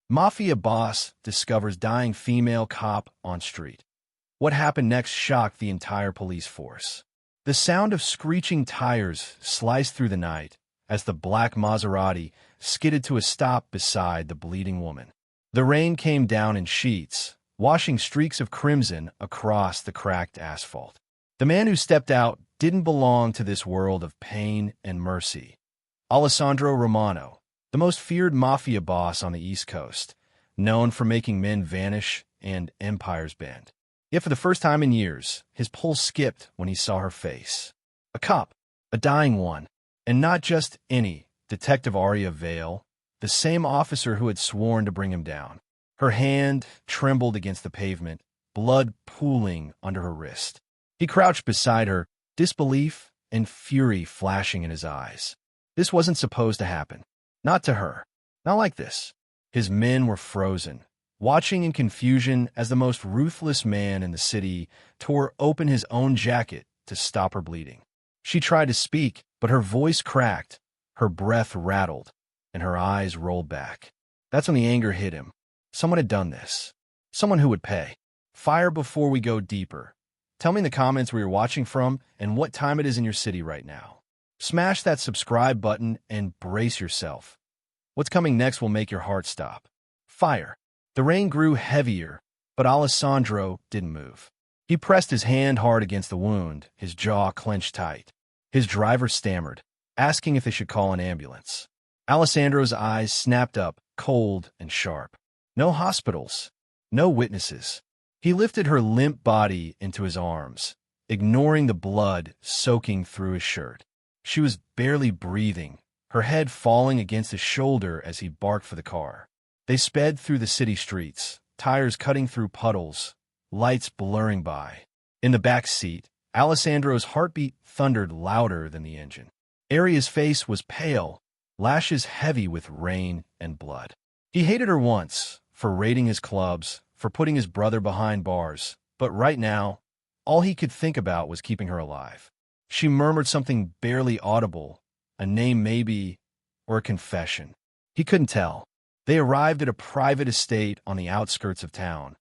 Mafia boss discovers dying female cop on street. What happened next shocked the entire police force. The sound of screeching tires sliced through the night as the black Maserati skidded to a stop beside the bleeding woman. The rain came down in sheets, washing streaks of crimson across the cracked asphalt. The man who stepped out didn't belong to this world of pain and mercy. Alessandro Romano, the most feared mafia boss on the East Coast, known for making men vanish and empires bend. Yet for the first time in years, his pulse skipped when he saw her face. A cop, a dying one, and not just any, Detective Aria Vale, the same officer who had sworn to bring him down. Her hand trembled against the pavement, blood pooling under her wrist. He crouched beside her, disbelief and fury flashing in his eyes. This wasn't supposed to happen. Not to her. Not like this. His men were frozen, watching in confusion as the most ruthless man in the city tore open his own jacket to stop her bleeding. She tried to speak, but her voice cracked, her breath rattled, and her eyes rolled back. That's when the anger hit him. Someone had done this. Someone who would pay. Fire before we go deeper. Tell me in the comments where you're watching from and what time it is in your city right now. Smash that subscribe button and brace yourself. What's coming next will make your heart stop. Fire. The rain grew heavier, but Alessandro didn't move. He pressed his hand hard against the wound, his jaw clenched tight. His driver stammered, asking if they should call an ambulance. Alessandro's eyes snapped up, cold and sharp. No hospitals. No witnesses. He lifted her limp body into his arms, ignoring the blood soaking through his shirt. She was barely breathing, her head falling against his shoulder as he barked for the car. They sped through the city streets, tires cutting through puddles, lights blurring by. In the back seat, Alessandro's heartbeat thundered louder than the engine. Aria's face was pale, lashes heavy with rain and blood. He hated her once, for raiding his clubs, for putting his brother behind bars, but right now, all he could think about was keeping her alive. She murmured something barely audible, a name maybe, or a confession. He couldn't tell. They arrived at a private estate on the outskirts of town,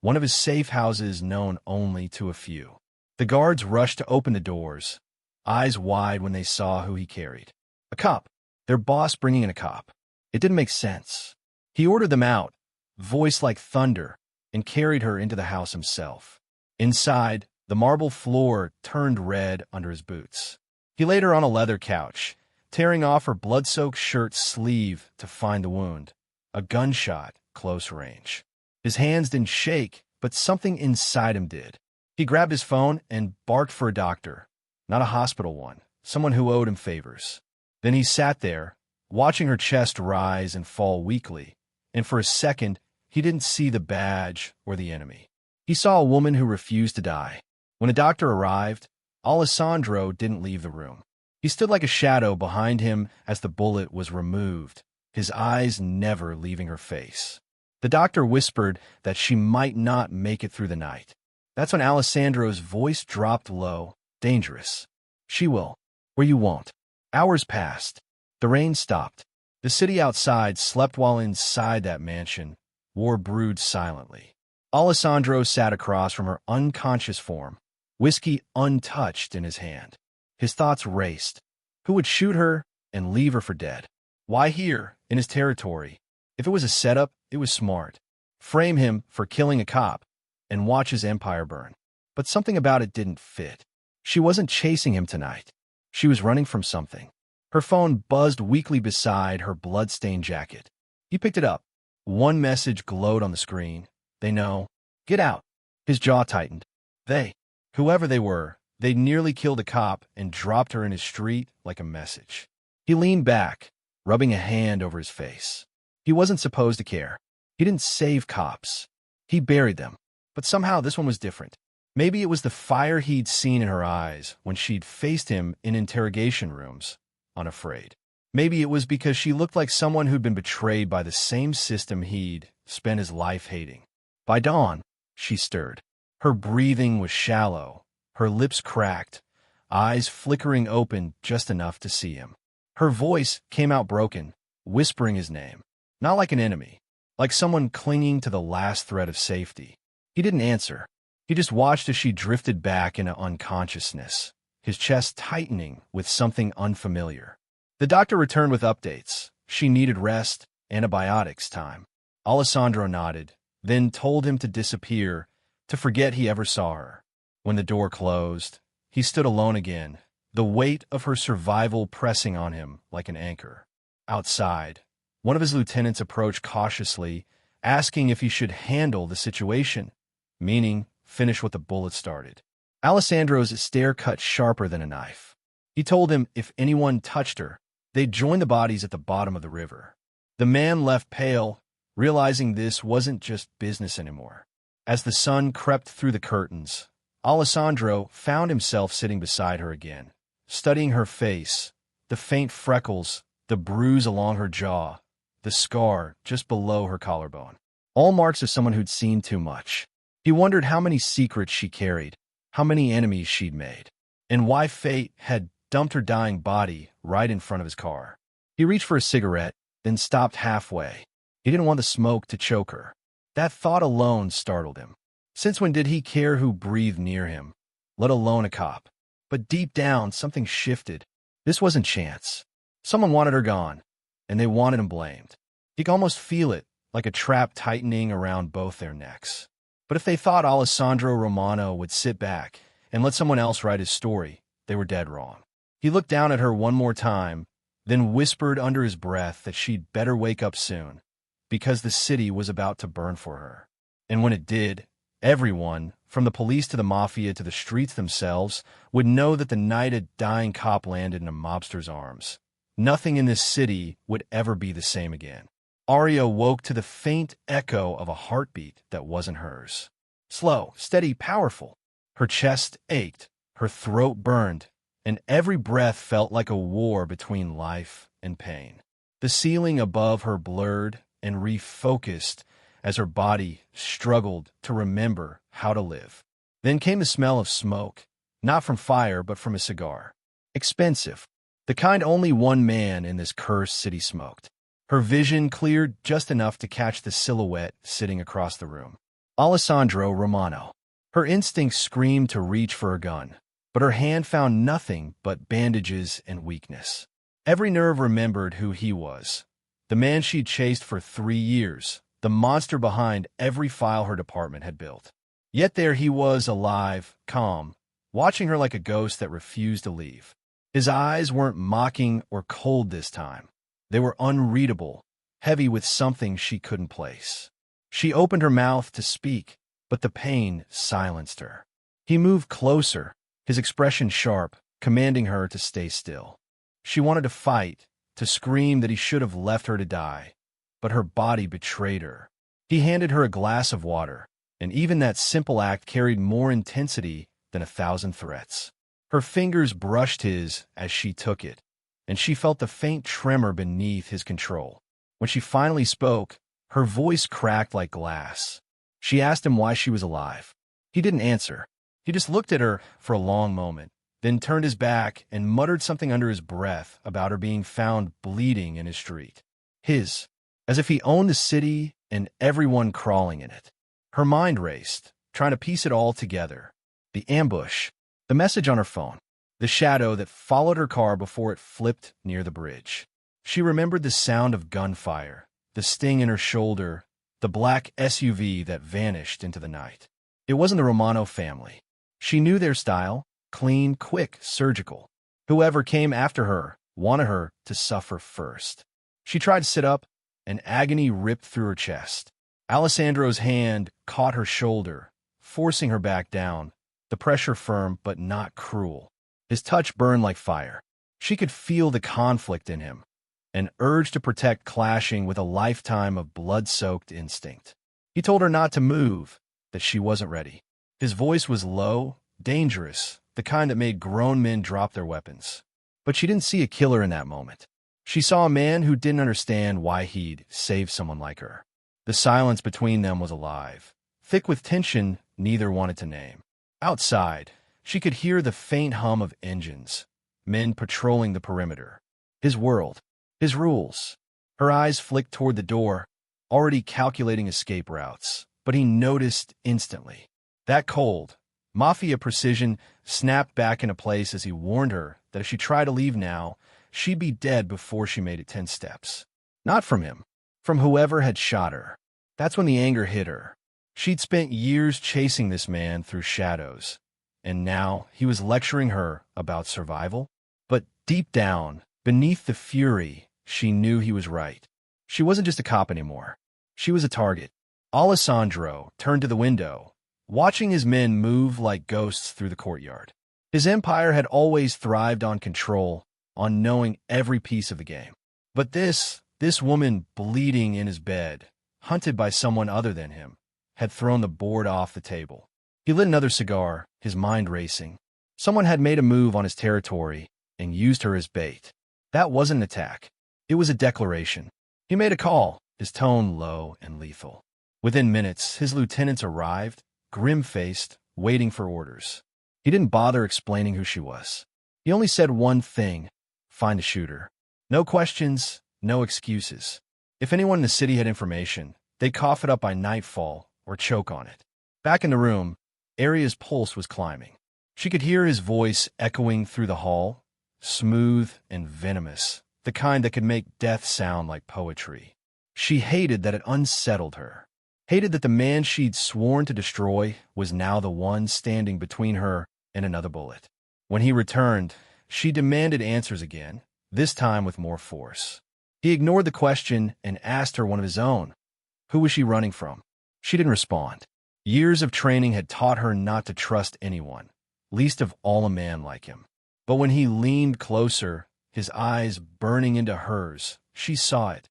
one of his safe houses known only to a few. The guards rushed to open the doors, eyes wide when they saw who he carried. A cop. Their boss bringing in a cop. It didn't make sense. He ordered them out, voice like thunder, and carried her into the house himself. Inside, the marble floor turned red under his boots. He laid her on a leather couch, tearing off her blood-soaked shirt sleeve to find the wound. A gunshot, close range. His hands didn't shake, but something inside him did. He grabbed his phone and barked for a doctor. Not a hospital one, someone who owed him favors. Then he sat there, watching her chest rise and fall weakly, and for a second, he didn't see the badge or the enemy. He saw a woman who refused to die. When a doctor arrived, Alessandro didn't leave the room. He stood like a shadow behind him as the bullet was removed, his eyes never leaving her face. The doctor whispered that she might not make it through the night. That's when Alessandro's voice dropped low, dangerous. She will, or you won't. Hours passed. The rain stopped. The city outside slept while inside that mansion, war brewed silently. Alessandro sat across from her unconscious form, whiskey untouched in his hand. His thoughts raced. Who would shoot her and leave her for dead? Why here, in his territory? If it was a setup, it was smart. Frame him for killing a cop and watch his empire burn. But something about it didn't fit. She wasn't chasing him tonight. She was running from something. Her phone buzzed weakly beside her blood-stained jacket. He picked it up. One message glowed on the screen. They know. Get out. His jaw tightened. They, whoever they were, they'd nearly killed a cop and dropped her in his street like a message. He leaned back, rubbing a hand over his face. He wasn't supposed to care. He didn't save cops. He buried them. But somehow this one was different. Maybe it was the fire he'd seen in her eyes when she'd faced him in interrogation rooms, unafraid. Maybe it was because she looked like someone who'd been betrayed by the same system he'd spent his life hating. By dawn, she stirred. Her breathing was shallow, her lips cracked, eyes flickering open just enough to see him. Her voice came out broken, whispering his name. Not like an enemy, like someone clinging to the last thread of safety. He didn't answer. He just watched as she drifted back into unconsciousness, his chest tightening with something unfamiliar. The doctor returned with updates. She needed rest, antibiotics time. Alessandro nodded, then told him to disappear, to forget he ever saw her. When the door closed, he stood alone again, the weight of her survival pressing on him like an anchor. Outside, one of his lieutenants approached cautiously, asking if he should handle the situation, meaning finish what the bullet started. Alessandro's stare cut sharper than a knife. He told him if anyone touched her, they'd join the bodies at the bottom of the river. The man left pale, realizing this wasn't just business anymore. As the sun crept through the curtains, Alessandro found himself sitting beside her again, studying her face, the faint freckles, the bruise along her jaw, the scar just below her collarbone. All marks of someone who'd seen too much. He wondered how many secrets she carried, how many enemies she'd made, and why fate had dumped her dying body right in front of his car. He reached for a cigarette, then stopped halfway. He didn't want the smoke to choke her. That thought alone startled him. Since when did he care who breathed near him, let alone a cop? But deep down, something shifted. This wasn't chance. Someone wanted her gone, and they wanted him blamed. He could almost feel it, like a trap tightening around both their necks. But if they thought Alessandro Romano would sit back and let someone else write his story, they were dead wrong. He looked down at her one more time, then whispered under his breath that she'd better wake up soon, because the city was about to burn for her. And when it did, everyone, from the police to the Mafia to the streets themselves, would know that the night a dying cop landed in a mobster's arms, nothing in this city would ever be the same again. Aria woke to the faint echo of a heartbeat that wasn't hers. Slow, steady, powerful. Her chest ached, her throat burned, and every breath felt like a war between life and pain. The ceiling above her blurred and refocused as her body struggled to remember how to live. Then came the smell of smoke, not from fire but from a cigar. Expensive, the kind only one man in this cursed city smoked. Her vision cleared just enough to catch the silhouette sitting across the room. Alessandro Romano. Her instincts screamed to reach for a gun, but her hand found nothing but bandages and weakness. Every nerve remembered who he was. The man she'd chased for 3 years, the monster behind every file her department had built. Yet there he was, alive, calm, watching her like a ghost that refused to leave. His eyes weren't mocking or cold this time. They were unreadable, heavy with something she couldn't place. She opened her mouth to speak, but the pain silenced her. He moved closer, his expression sharp, commanding her to stay still. She wanted to fight, to scream that he should have left her to die, but her body betrayed her. He handed her a glass of water, and even that simple act carried more intensity than 1,000 threats. Her fingers brushed his as she took it, and she felt the faint tremor beneath his control. When she finally spoke, her voice cracked like glass. She asked him why she was alive. He didn't answer. He just looked at her for a long moment, then turned his back and muttered something under his breath about her being found bleeding in his street. His, as if he owned the city and everyone crawling in it. Her mind raced, trying to piece it all together. The ambush, the message on her phone, the shadow that followed her car before it flipped near the bridge. She remembered the sound of gunfire, the sting in her shoulder, the black SUV that vanished into the night. It wasn't the Romano family. She knew their style, clean, quick, surgical. Whoever came after her wanted her to suffer first. She tried to sit up, and agony ripped through her chest. Alessandro's hand caught her shoulder, forcing her back down, the pressure firm but not cruel. His touch burned like fire. She could feel the conflict in him, an urge to protect clashing with a lifetime of blood-soaked instinct. He told her not to move, that she wasn't ready. His voice was low, dangerous, the kind that made grown men drop their weapons. But she didn't see a killer in that moment. She saw a man who didn't understand why he'd saved someone like her. The silence between them was alive, thick with tension neither wanted to name. Outside, she could hear the faint hum of engines, men patrolling the perimeter. His world, his rules. Her eyes flicked toward the door, already calculating escape routes, but he noticed instantly. That cold, Mafia precision snapped back into place as he warned her that if she tried to leave now, she'd be dead before she made it 10 steps. Not from him, from whoever had shot her. That's when the anger hit her. She'd spent years chasing this man through shadows, and now he was lecturing her about survival. But deep down, beneath the fury, she knew he was right. She wasn't just a cop anymore. She was a target. Alessandro turned to the window, watching his men move like ghosts through the courtyard. His empire had always thrived on control, on knowing every piece of the game. But this woman bleeding in his bed, hunted by someone other than him, had thrown the board off the table. He lit another cigar, his mind racing. Someone had made a move on his territory and used her as bait. That wasn't an attack. It was a declaration. He made a call, his tone low and lethal. Within minutes, his lieutenants arrived, grim-faced, waiting for orders. He didn't bother explaining who she was. He only said one thing: find a shooter. No questions, no excuses. If anyone in the city had information, they'd cough it up by nightfall or choke on it. Back in the room, Aria's pulse was climbing. She could hear his voice echoing through the hall, smooth and venomous, the kind that could make death sound like poetry. She hated that it unsettled her. Hated that the man she'd sworn to destroy was now the one standing between her and another bullet. When he returned, she demanded answers again, this time with more force. He ignored the question and asked her one of his own. Who was she running from? She didn't respond. Years of training had taught her not to trust anyone, least of all a man like him. But when he leaned closer, his eyes burning into hers, she saw it.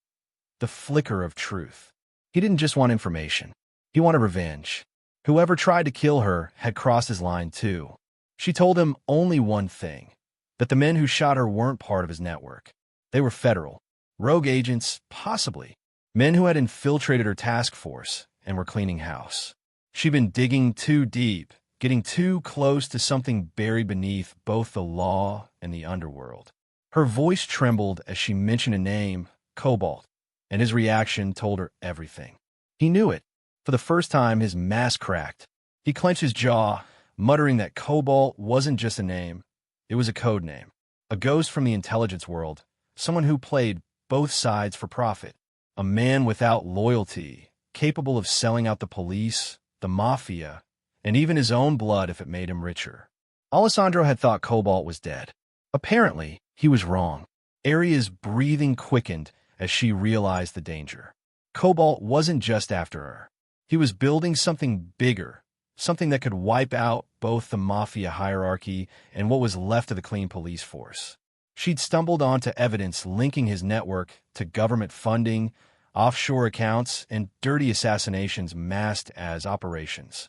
The flicker of truth. He didn't just want information. He wanted revenge. Whoever tried to kill her had crossed his line too. She told him only one thing: that the men who shot her weren't part of his network. They were federal. Rogue agents, possibly. Men who had infiltrated her task force and were cleaning house. She'd been digging too deep, getting too close to something buried beneath both the law and the underworld. Her voice trembled as she mentioned a name, Cobalt, and his reaction told her everything. He knew it. For the first time, his mask cracked. He clenched his jaw, muttering that Cobalt wasn't just a name. It was a code name. A ghost from the intelligence world, someone who played both sides for profit. A man without loyalty, capable of selling out the police, the Mafia, and even his own blood if it made him richer. Alessandro had thought Cobalt was dead. Apparently, he was wrong. Aria's breathing quickened as she realized the danger. Cobalt wasn't just after her. He was building something bigger, something that could wipe out both the Mafia hierarchy and what was left of the clean police force. She'd stumbled onto evidence linking his network to government funding, offshore accounts, and dirty assassinations masked as operations.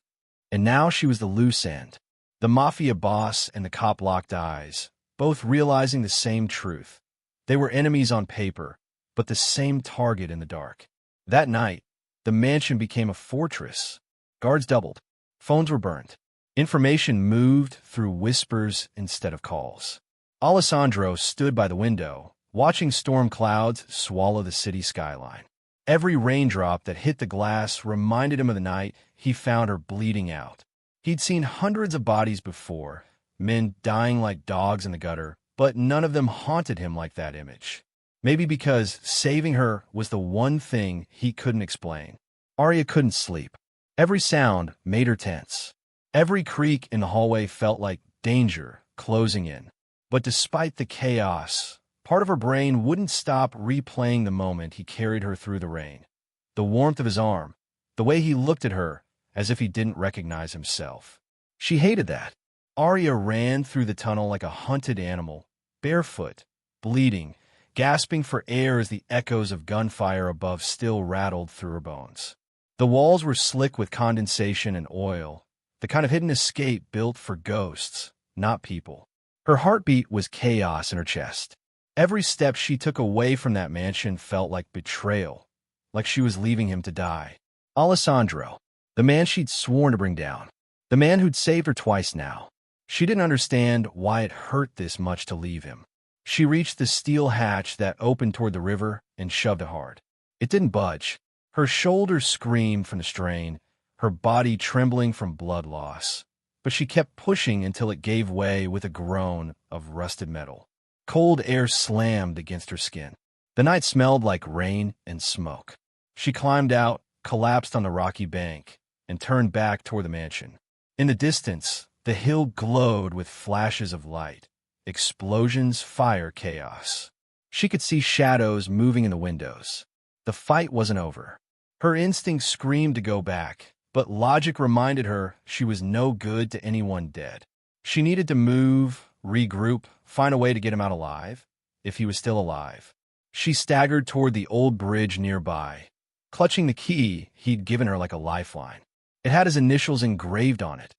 And now she was the loose end. The Mafia boss and the cop locked eyes, both realizing the same truth. They were enemies on paper, but the same target in the dark. That night, the mansion became a fortress. Guards doubled. Phones were burned. Information moved through whispers instead of calls. Alessandro stood by the window, watching storm clouds swallow the city skyline. Every raindrop that hit the glass reminded him of the night he found her bleeding out. He'd seen hundreds of bodies before, men dying like dogs in the gutter, but none of them haunted him like that image. Maybe because saving her was the one thing he couldn't explain. Aria couldn't sleep. Every sound made her tense. Every creak in the hallway felt like danger closing in. But despite the chaos, part of her brain wouldn't stop replaying the moment he carried her through the rain. The warmth of his arm, the way he looked at her as if he didn't recognize himself. She hated that. Aria ran through the tunnel like a hunted animal, barefoot, bleeding, gasping for air as the echoes of gunfire above still rattled through her bones. The walls were slick with condensation and oil, the kind of hidden escape built for ghosts, not people. Her heartbeat was chaos in her chest. Every step she took away from that mansion felt like betrayal, like she was leaving him to die. Alessandro, the man she'd sworn to bring down, the man who'd saved her twice now. She didn't understand why it hurt this much to leave him. She reached the steel hatch that opened toward the river and shoved it hard. It didn't budge. Her shoulders screamed from the strain, her body trembling from blood loss. But she kept pushing until it gave way with a groan of rusted metal. Cold air slammed against her skin. The night smelled like rain and smoke. She climbed out, collapsed on the rocky bank, and turned back toward the mansion. In the distance, the hill glowed with flashes of light. Explosions, fire, chaos. She could see shadows moving in the windows. The fight wasn't over. Her instinct screamed to go back, but logic reminded her she was no good to anyone dead. She needed to move, regroup, find a way to get him out alive, if he was still alive. She staggered toward the old bridge nearby, clutching the key he'd given her like a lifeline. It had his initials engraved on it,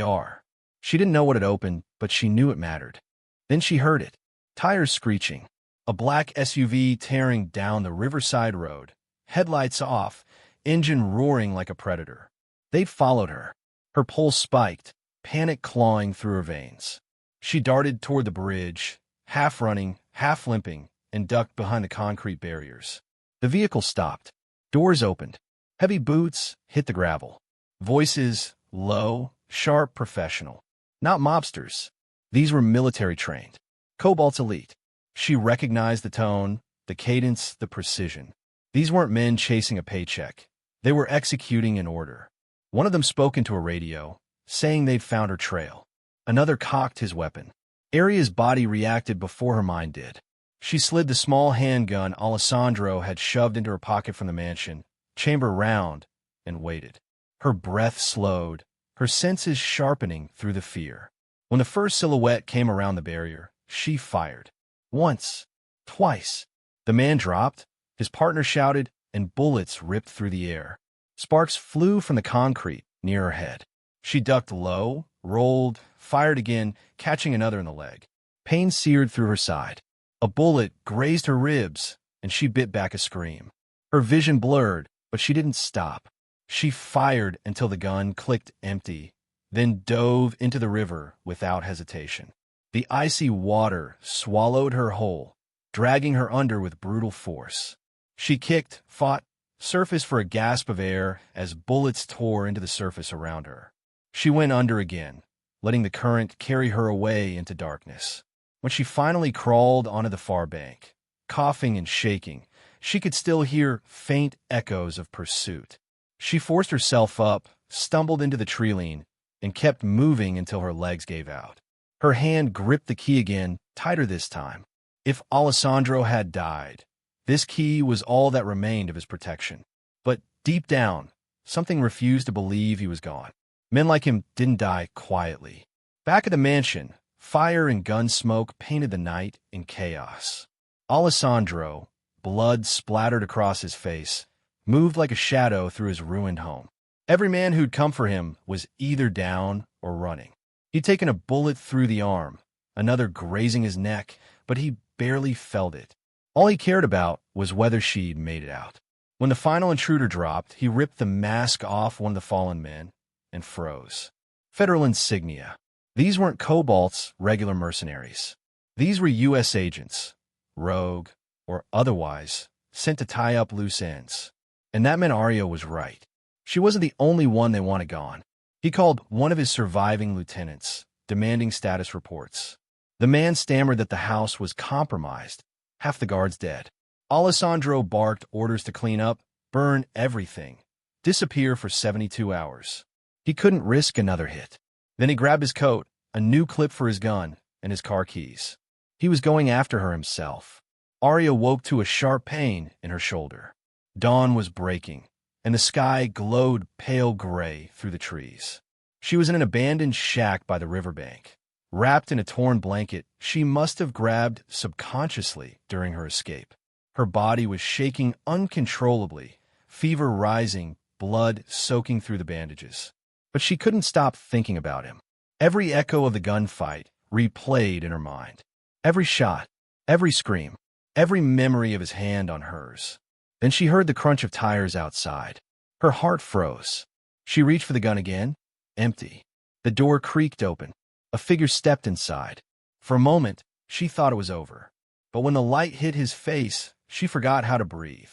AR. She didn't know what it opened, but she knew it mattered. Then she heard it, tires screeching, a black SUV tearing down the riverside road, headlights off, engine roaring like a predator. They'd followed her. Her pulse spiked, panic clawing through her veins. She darted toward the bridge, half running, half limping, and ducked behind the concrete barriers. The vehicle stopped. Doors opened. Heavy boots hit the gravel. Voices, low, sharp, professional. Not mobsters. These were military-trained. Cobalt's elite. She recognized the tone, the cadence, the precision. These weren't men chasing a paycheck. They were executing an order. One of them spoke into a radio, saying they'd found her trail. Another cocked his weapon. Aria's body reacted before her mind did. She slid the small handgun Alessandro had shoved into her pocket from the mansion, chamber round, and waited. Her breath slowed, her senses sharpening through the fear. When the first silhouette came around the barrier, she fired. Once. Twice. The man dropped, his partner shouted, and bullets ripped through the air. Sparks flew from the concrete near her head. She ducked low, rolled, fired again, catching another in the leg. Pain seared through her side. A bullet grazed her ribs, and she bit back a scream. Her vision blurred, but she didn't stop. She fired until the gun clicked empty, then dove into the river without hesitation. The icy water swallowed her whole, dragging her under with brutal force. She kicked, fought, surfaced for a gasp of air as bullets tore into the surface around her. She went under again, letting the current carry her away into darkness. When she finally crawled onto the far bank, coughing and shaking, she could still hear faint echoes of pursuit. She forced herself up, stumbled into the treeline, and kept moving until her legs gave out. Her hand gripped the key again, tighter this time. If Alessandro had died, this key was all that remained of his protection. But deep down, something refused to believe he was gone. Men like him didn't die quietly. Back at the mansion, fire and gun smoke painted the night in chaos. Alessandro, blood splattered across his face, moved like a shadow through his ruined home. Every man who'd come for him was either down or running. He'd taken a bullet through the arm, another grazing his neck, but he barely felt it. All he cared about was whether she'd made it out. When the final intruder dropped, he ripped the mask off one of the fallen men and froze. Federal insignia. These weren't Cobalt's regular mercenaries. These were U.S. agents, rogue or otherwise, sent to tie up loose ends. And that meant Aria was right. She wasn't the only one they wanted gone. He called one of his surviving lieutenants, demanding status reports. The man stammered that the house was compromised, half the guards dead. Alessandro barked orders to clean up, burn everything, disappear for 72 hours. He couldn't risk another hit. Then he grabbed his coat, a new clip for his gun, and his car keys. He was going after her himself. Aria woke to a sharp pain in her shoulder. Dawn was breaking, and the sky glowed pale gray through the trees. She was in an abandoned shack by the riverbank. Wrapped in a torn blanket she must have grabbed subconsciously during her escape. Her body was shaking uncontrollably, fever rising, blood soaking through the bandages. But she couldn't stop thinking about him. Every echo of the gunfight replayed in her mind. Every shot, every scream, every memory of his hand on hers. Then she heard the crunch of tires outside. Her heart froze. She reached for the gun again. Empty. The door creaked open. A figure stepped inside. For a moment, she thought it was over. But when the light hit his face, she forgot how to breathe.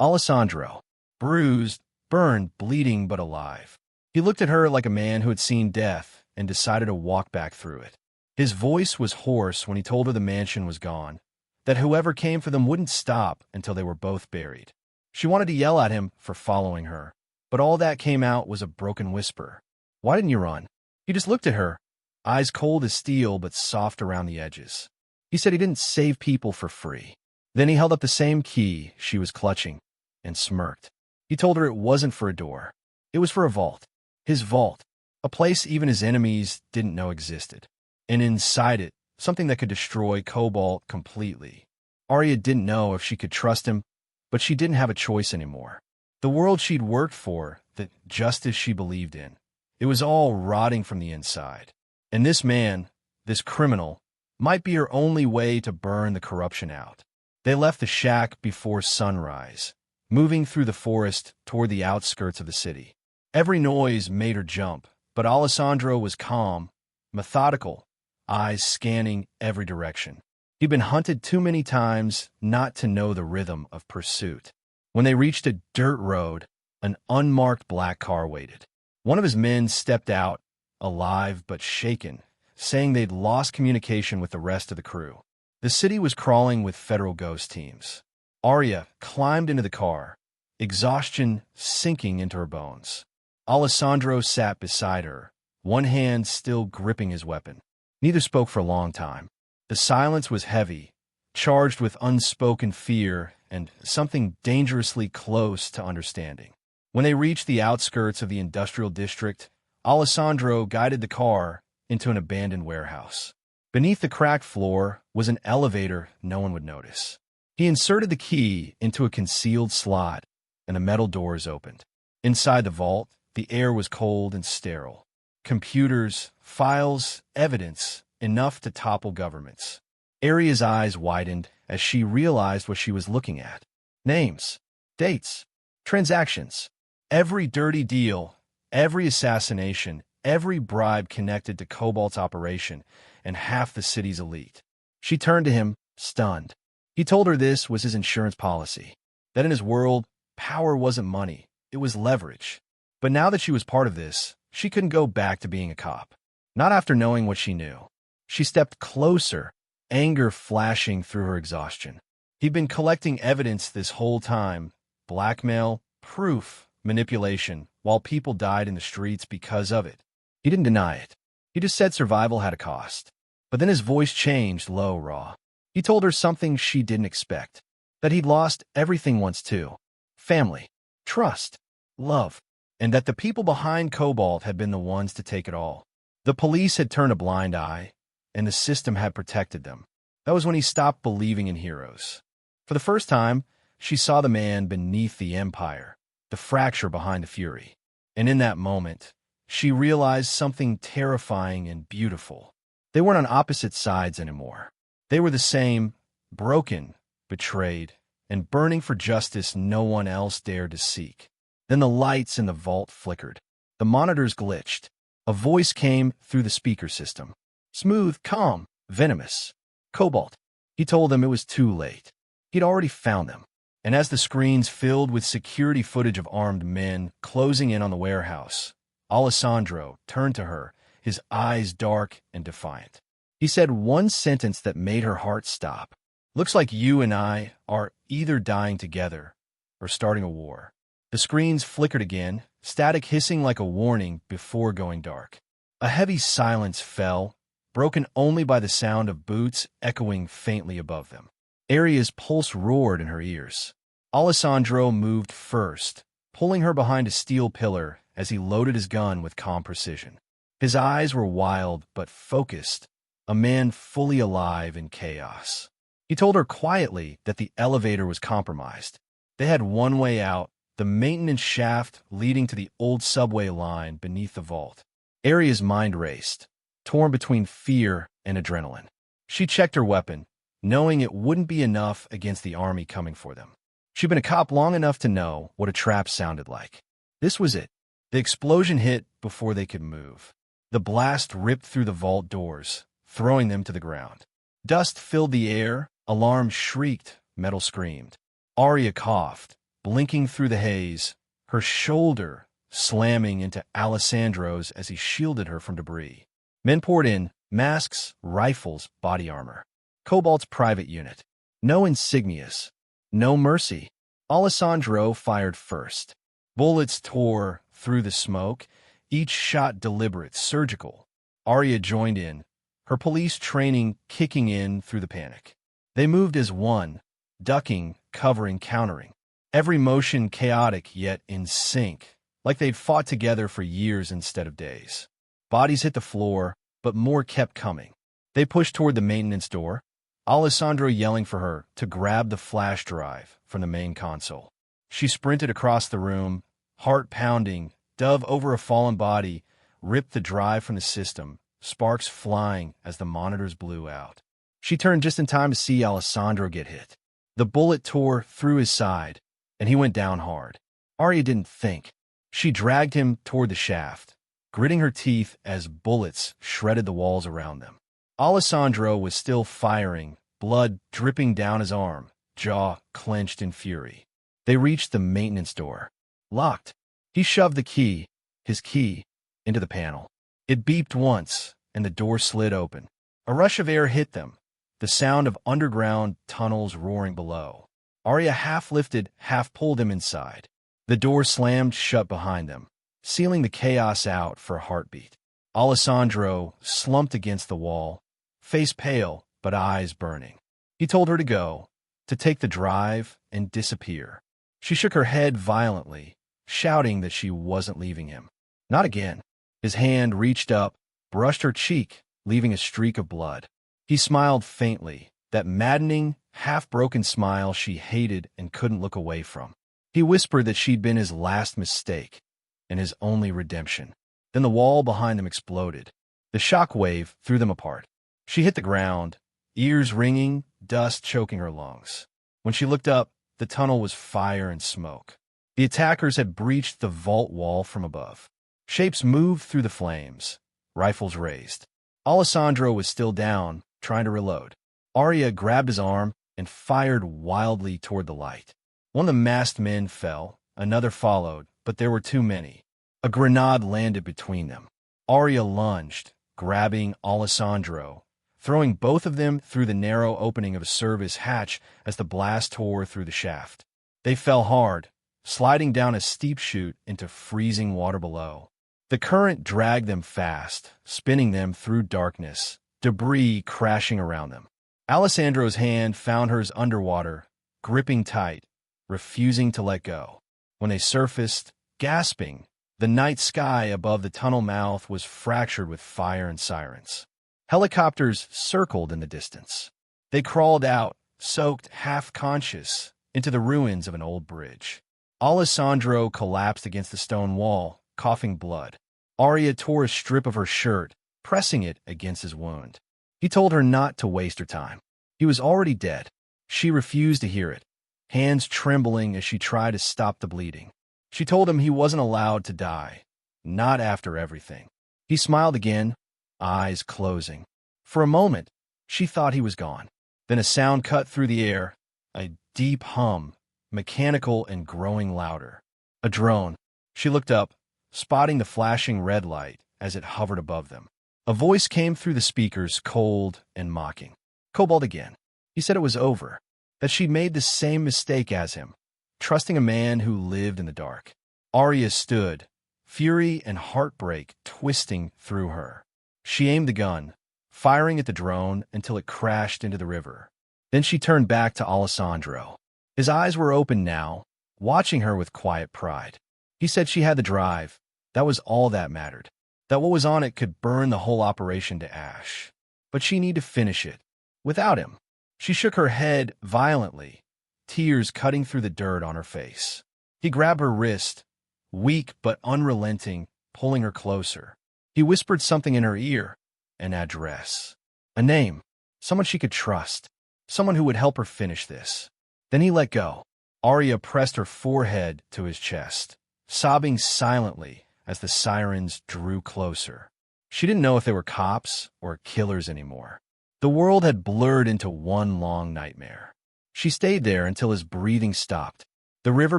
Alessandro. bruised, burned, bleeding but alive. He looked at her like a man who had seen death and decided to walk back through it. His voice was hoarse when he told her the mansion was gone, that whoever came for them wouldn't stop until they were both buried. She wanted to yell at him for following her, but all that came out was a broken whisper. "Why didn't you run?" He just looked at her, eyes cold as steel but soft around the edges. He said he didn't save people for free. Then he held up the same key she was clutching and smirked. He told her it wasn't for a door. It was for a vault. His vault, a place even his enemies didn't know existed. And inside it, something that could destroy Cobalt completely. Aria didn't know if she could trust him, but she didn't have a choice anymore. The world she'd worked for, the justice she believed in, it was all rotting from the inside. And this man, this criminal, might be her only way to burn the corruption out. They left the shack before sunrise, moving through the forest toward the outskirts of the city. Every noise made her jump, but Alessandro was calm, methodical, eyes scanning every direction. He'd been hunted too many times not to know the rhythm of pursuit. When they reached a dirt road, an unmarked black car waited. One of his men stepped out, alive but shaken, saying they'd lost communication with the rest of the crew. The city was crawling with federal ghost teams. Aria climbed into the car, exhaustion sinking into her bones. Alessandro sat beside her, one hand still gripping his weapon. Neither spoke for a long time. The silence was heavy, charged with unspoken fear and something dangerously close to understanding. When they reached the outskirts of the industrial district, Alessandro guided the car into an abandoned warehouse. Beneath the cracked floor was an elevator no one would notice. He inserted the key into a concealed slot, and the metal doors opened. Inside the vault, the air was cold and sterile. Computers, files, evidence, enough to topple governments. Aria's eyes widened as she realized what she was looking at. Names, dates, transactions. Every dirty deal, every assassination, every bribe connected to Cobalt's operation and half the city's elite. She turned to him, stunned. He told her this was his insurance policy, that in his world, power wasn't money, it was leverage. But now that she was part of this, she couldn't go back to being a cop. Not after knowing what she knew. She stepped closer, anger flashing through her exhaustion. He'd been collecting evidence this whole time, blackmail, proof, manipulation, while people died in the streets because of it. He didn't deny it. He just said survival had a cost. But then his voice changed low, raw. He told her something she didn't expect, that he'd lost everything once too. Family, trust, love, and that the people behind Cobalt had been the ones to take it all. The police had turned a blind eye, and the system had protected them. That was when he stopped believing in heroes. For the first time, she saw the man beneath the empire, the fracture behind the fury. And in that moment, she realized something terrifying and beautiful. They weren't on opposite sides anymore. They were the same, broken, betrayed, and burning for justice no one else dared to seek. Then the lights in the vault flickered. The monitors glitched. A voice came through the speaker system. Smooth, calm, venomous. Cobalt. He told them it was too late. He'd already found them. And as the screens filled with security footage of armed men closing in on the warehouse, Alessandro turned to her, his eyes dark and defiant. He said one sentence that made her heart stop. Looks like you and I are either dying together or starting a war. The screens flickered again, static hissing like a warning before going dark. A heavy silence fell, broken only by the sound of boots echoing faintly above them. Aria's pulse roared in her ears. Alessandro moved first, pulling her behind a steel pillar as he loaded his gun with calm precision. His eyes were wild but focused, a man fully alive in chaos. He told her quietly that the elevator was compromised. They had one way out, the maintenance shaft leading to the old subway line beneath the vault. Aria's mind raced, torn between fear and adrenaline. She checked her weapon, knowing it wouldn't be enough against the army coming for them. She'd been a cop long enough to know what a trap sounded like. This was it. The explosion hit before they could move. The blast ripped through the vault doors, throwing them to the ground. Dust filled the air, alarm shrieked, metal screamed. Aria coughed, blinking through the haze, her shoulder slamming into Alessandro's as he shielded her from debris. Men poured in, masks, rifles, body armor. Cobalt's private unit. No insignias. No mercy. Alessandro fired first. Bullets tore through the smoke, each shot deliberate, surgical. Aria joined in, her police training kicking in through the panic. They moved as one, ducking, covering, countering. Every motion chaotic yet in sync, like they'd fought together for years instead of days. Bodies hit the floor, but more kept coming. They pushed toward the maintenance door, Alessandro yelling for her to grab the flash drive from the main console. She sprinted across the room, heart pounding, dove over a fallen body, ripped the drive from the system, sparks flying as the monitors blew out. She turned just in time to see Alessandro get hit. The bullet tore through his side, and he went down hard. Aria didn't think. She dragged him toward the shaft, gritting her teeth as bullets shredded the walls around them. Alessandro was still firing, blood dripping down his arm, jaw clenched in fury. They reached the maintenance door. Locked. He shoved his key, into the panel. It beeped once, and the door slid open. A rush of air hit them, the sound of underground tunnels roaring below. Aria half lifted, half pulled him inside. The door slammed shut behind them, sealing the chaos out for a heartbeat. Alessandro slumped against the wall, face pale but eyes burning. He told her to go, to take the drive and disappear. She shook her head violently, shouting that she wasn't leaving him. Not again. His hand reached up, brushed her cheek, leaving a streak of blood. He smiled faintly, that maddening, half-broken smile she hated and couldn't look away from. He whispered that she'd been his last mistake and his only redemption. Then the wall behind them exploded. The shock wave threw them apart. She hit the ground, ears ringing, dust choking her lungs. When she looked up, the tunnel was fire and smoke. The attackers had breached the vault wall from above. Shapes moved through the flames, rifles raised. Alessandro was still down, trying to reload. Aria grabbed his arm and fired wildly toward the light. One of the masked men fell, another followed, but there were too many. A grenade landed between them. Aria lunged, grabbing Alessandro, throwing both of them through the narrow opening of a service hatch as the blast tore through the shaft. They fell hard, sliding down a steep chute into freezing water below. The current dragged them fast, spinning them through darkness, debris crashing around them. Alessandro's hand found hers underwater, gripping tight, refusing to let go. When they surfaced, gasping, the night sky above the tunnel mouth was fractured with fire and sirens. Helicopters circled in the distance. They crawled out, soaked, half-conscious, into the ruins of an old bridge. Alessandro collapsed against the stone wall, coughing blood. Aria tore a strip of her shirt, pressing it against his wound. He told her not to waste her time. He was already dead. She refused to hear it, hands trembling as she tried to stop the bleeding. She told him he wasn't allowed to die, not after everything. He smiled again, eyes closing. For a moment, she thought he was gone. Then a sound cut through the air, a deep hum, mechanical and growing louder. A drone. She looked up, spotting the flashing red light as it hovered above them. A voice came through the speakers, cold and mocking. Cobalt again. He said it was over, that she'd made the same mistake as him, trusting a man who lived in the dark. Aria stood, fury and heartbreak twisting through her. She aimed the gun, firing at the drone until it crashed into the river. Then she turned back to Alessandro. His eyes were open now, watching her with quiet pride. He said she had the drive. That was all that mattered. That what was on it could burn the whole operation to ash. But she needed to finish it. Without him. She shook her head violently, tears cutting through the dirt on her face. He grabbed her wrist, weak but unrelenting, pulling her closer. He whispered something in her ear, an address, a name, someone she could trust, someone who would help her finish this. Then he let go. Aria pressed her forehead to his chest, sobbing silently as the sirens drew closer. She didn't know if they were cops or killers anymore. The world had blurred into one long nightmare. She stayed there until his breathing stopped, The river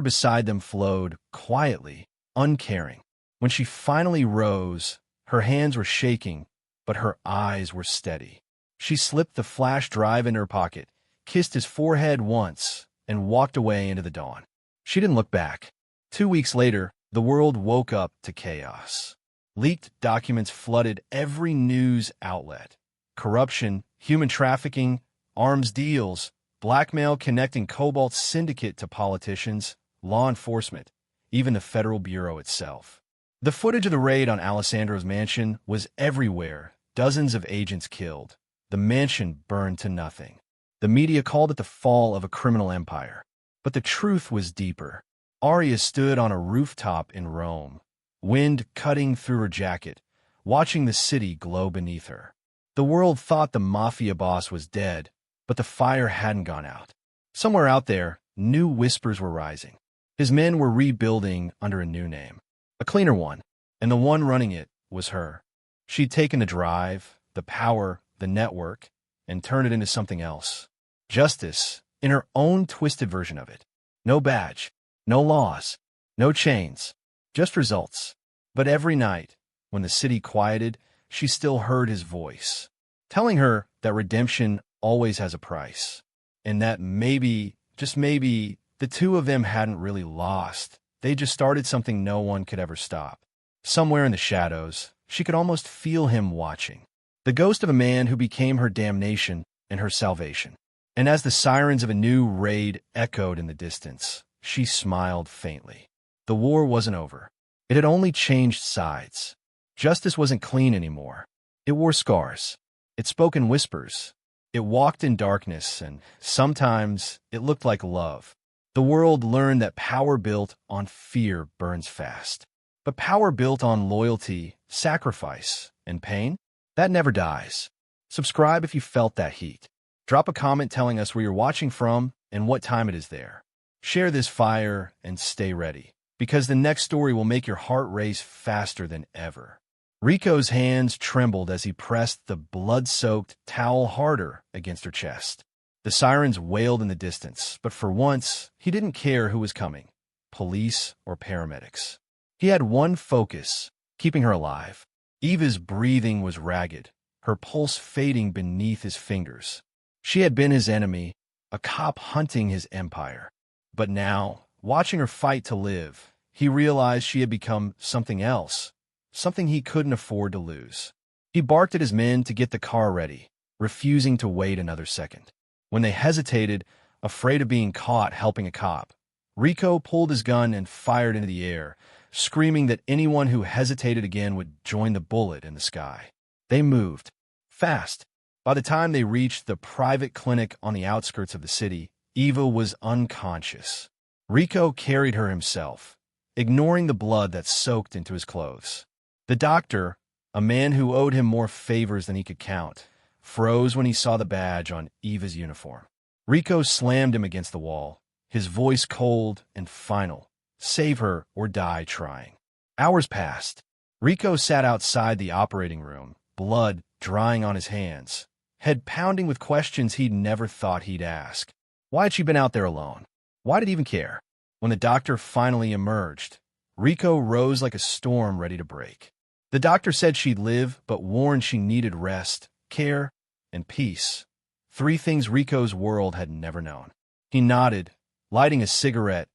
beside them flowed quietly, uncaring. When she finally rose, her hands were shaking, but her eyes were steady. She slipped the flash drive in her pocket, kissed his forehead once, and walked away into the dawn. She didn't look back. 2 weeks later, the world woke up to chaos. Leaked documents flooded every news outlet. Corruption, human trafficking, arms deals, blackmail connecting Cobalt's syndicate to politicians, law enforcement, even the Federal Bureau itself. The footage of the raid on Alessandro's mansion was everywhere, dozens of agents killed. The mansion burned to nothing. The media called it the fall of a criminal empire. But the truth was deeper. Aria stood on a rooftop in Rome, wind cutting through her jacket, watching the city glow beneath her. The world thought the Mafia boss was dead, but the fire hadn't gone out. Somewhere out there, new whispers were rising. His men were rebuilding under a new name, a cleaner one, and the one running it was her. She'd taken the drive, the power, the network, and turned it into something else. Justice, in her own twisted version of it. No badge, no laws, no chains, just results. But every night, when the city quieted, she still heard his voice, telling her that redemption always has a price, and that maybe, just maybe, the two of them hadn't really lost. They just started something no one could ever stop. Somewhere in the shadows, she could almost feel him watching. The ghost of a man who became her damnation and her salvation. And as the sirens of a new raid echoed in the distance, she smiled faintly. The war wasn't over. It had only changed sides. Justice wasn't clean anymore. It wore scars. It spoke in whispers. It walked in darkness, and sometimes it looked like love. The world learned that power built on fear burns fast. But power built on loyalty, sacrifice, and pain, that never dies. Subscribe if you felt that heat. Drop a comment telling us where you're watching from and what time it is there. Share this fire and stay ready, because the next story will make your heart race faster than ever. Rico's hands trembled as he pressed the blood-soaked towel harder against her chest. The sirens wailed in the distance, but for once, he didn't care who was coming, police or paramedics. He had one focus, keeping her alive. Eva's breathing was ragged, her pulse fading beneath his fingers. She had been his enemy, a cop hunting his empire. But now, watching her fight to live, he realized she had become something else, something he couldn't afford to lose. He barked at his men to get the car ready, refusing to wait another second. When they hesitated, afraid of being caught helping a cop, Rico pulled his gun and fired into the air, screaming that anyone who hesitated again would join the bullet in the sky. They moved. Fast. By the time they reached the private clinic on the outskirts of the city, Eva was unconscious. Rico carried her himself, ignoring the blood that soaked into his clothes. The doctor, a man who owed him more favors than he could count, froze when he saw the badge on Eva's uniform. Rico slammed him against the wall, his voice cold and final. Save her or die trying. Hours passed. Rico sat outside the operating room, blood drying on his hands, head pounding with questions he'd never thought he'd ask. Why had she been out there alone? Why did he even care? When the doctor finally emerged, Rico rose like a storm ready to break. The doctor said she'd live, but warned she needed rest, care, and peace. 3 things Rico's world had never known. He nodded, lighting a cigarette,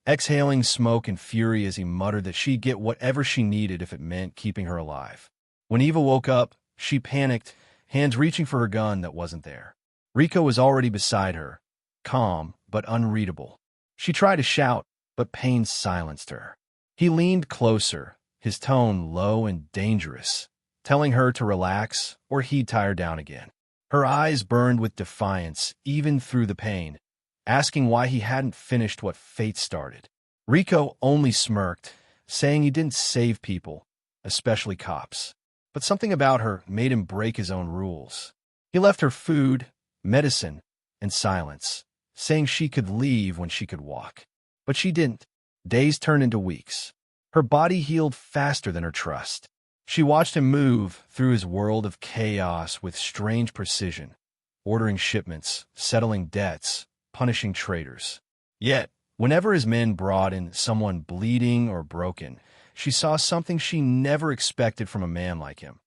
exhaling smoke and fury as he muttered that she'd get whatever she needed if it meant keeping her alive. When Eva woke up, she panicked, hands reaching for her gun that wasn't there. Rico was already beside her, calm but unreadable. She tried to shout, but pain silenced her. He leaned closer, his tone low and dangerous, telling her to relax or he'd tie her down again. Her eyes burned with defiance, even through the pain, asking why he hadn't finished what fate started. Rico only smirked, saying he didn't save people, especially cops. But something about her made him break his own rules. He left her food, medicine, and silence, saying she could leave when she could walk. But she didn't. Days turned into weeks. Her body healed faster than her trust. She watched him move through his world of chaos with strange precision, ordering shipments, settling debts, punishing traitors. Yet, Whenever his men brought in someone bleeding or broken, she saw something she never expected from a man like him.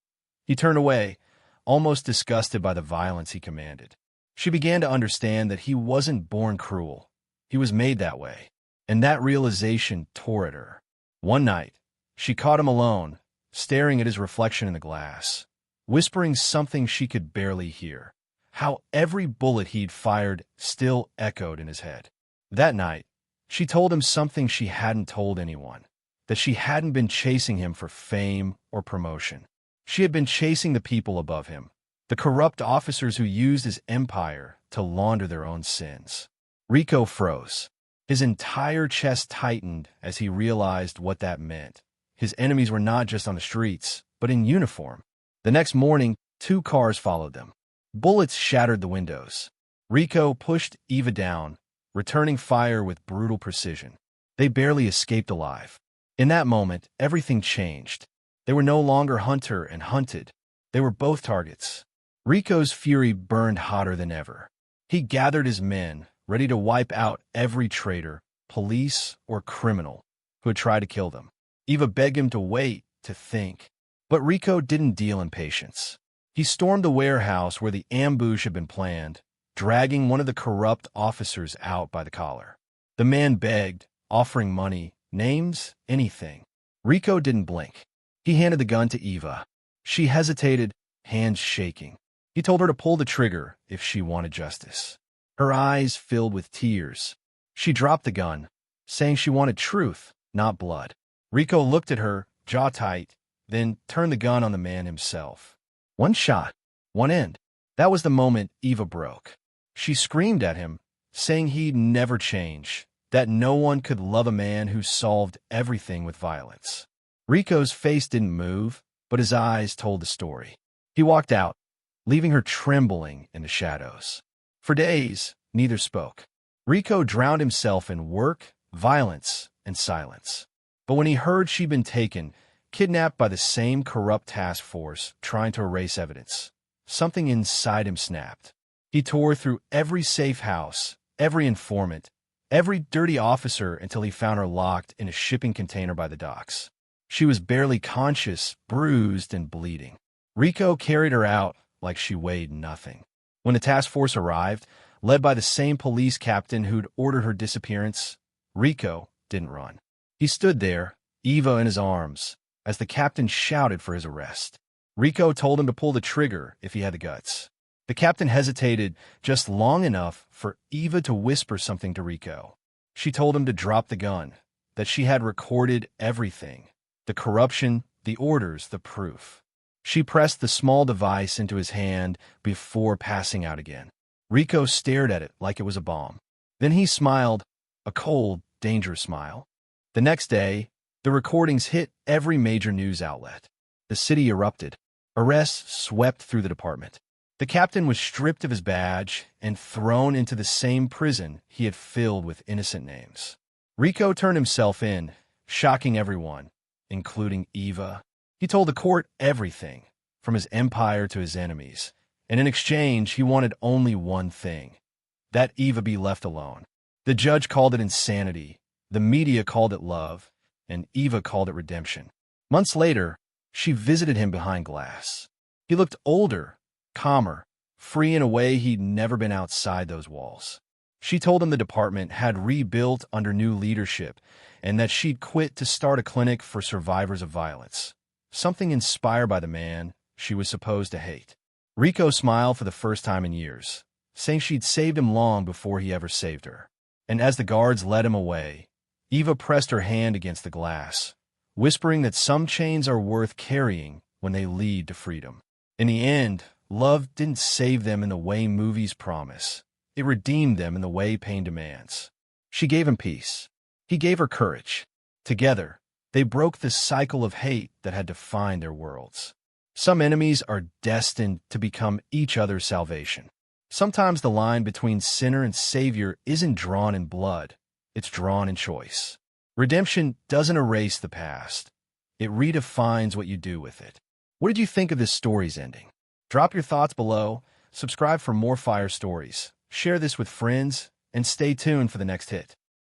He turned away, almost disgusted by the violence he commanded. She began to understand that he wasn't born cruel. He was made that way, and that realization tore at her. One night, she caught him alone, staring at his reflection in the glass, whispering something she could barely hear, how every bullet he'd fired still echoed in his head. That night, she told him something she hadn't told anyone, that she hadn't been chasing him for fame or promotion. She had been chasing the people above him, the corrupt officers who used his empire to launder their own sins. Rico froze. His entire chest tightened as he realized what that meant. His enemies were not just on the streets, but in uniform. The next morning, 2 cars followed them. Bullets shattered the windows. Rico pushed Eva down, returning fire with brutal precision. They barely escaped alive. In that moment, everything changed. They were no longer hunter and hunted. They were both targets. Rico's fury burned hotter than ever. He gathered his men, ready to wipe out every traitor, police, or criminal who had tried to kill them. Eva begged him to wait, to think. But Rico didn't deal in patience. He stormed the warehouse where the ambush had been planned, dragging one of the corrupt officers out by the collar. The man begged, offering money, names, anything. Rico didn't blink. He handed the gun to Eva. She hesitated, hands shaking. He told her to pull the trigger if she wanted justice. Her eyes filled with tears. She dropped the gun, saying she wanted truth, not blood. Rico looked at her, jaw tight, then turned the gun on the man himself. One shot, one end. That was the moment Eva broke. She screamed at him, saying he'd never change, that no one could love a man who solved everything with violence. Rico's face didn't move, but his eyes told the story. He walked out, leaving her trembling in the shadows. For days, neither spoke. Rico drowned himself in work, violence, and silence. But when he heard she'd been taken, kidnapped by the same corrupt task force trying to erase evidence, something inside him snapped. He tore through every safe house, every informant, every dirty officer until he found her locked in a shipping container by the docks. She was barely conscious, bruised, and bleeding. Rico carried her out like she weighed nothing. When the task force arrived, led by the same police captain who'd ordered her disappearance, Rico didn't run. He stood there, Eva in his arms, as the captain shouted for his arrest. Rico told him to pull the trigger if he had the guts. The captain hesitated just long enough for Eva to whisper something to Rico. She told him to drop the gun, that she had recorded everything. The corruption, the orders, the proof. She pressed the small device into his hand before passing out again. Rico stared at it like it was a bomb. Then he smiled, a cold, dangerous smile. The next day, the recordings hit every major news outlet. The city erupted. Arrests swept through the department. The captain was stripped of his badge and thrown into the same prison he had filled with innocent names. Rico turned himself in, shocking everyone, including Eva. He told the court everything, from his empire to his enemies, and in exchange he wanted only one thing, that Eva be left alone. The judge called it insanity, the media called it love, and Eva called it redemption. Months later, she visited him behind glass. He looked older, calmer, free in a way he'd never been outside those walls. She told him the department had rebuilt under new leadership and that she'd quit to start a clinic for survivors of violence, something inspired by the man she was supposed to hate. Rico smiled for the first time in years, saying she'd saved him long before he ever saved her. And as the guards led him away, Eva pressed her hand against the glass, whispering that some chains are worth carrying when they lead to freedom. In the end, love didn't save them in the way movies promise. It redeemed them in the way pain demands. She gave him peace. He gave her courage. Together, they broke the cycle of hate that had defined their worlds. Some enemies are destined to become each other's salvation. Sometimes the line between sinner and savior isn't drawn in blood, it's drawn in choice. Redemption doesn't erase the past. It redefines what you do with it. What did you think of this story's ending? Drop your thoughts below, subscribe for more fire stories, share this with friends, and stay tuned for the next hit.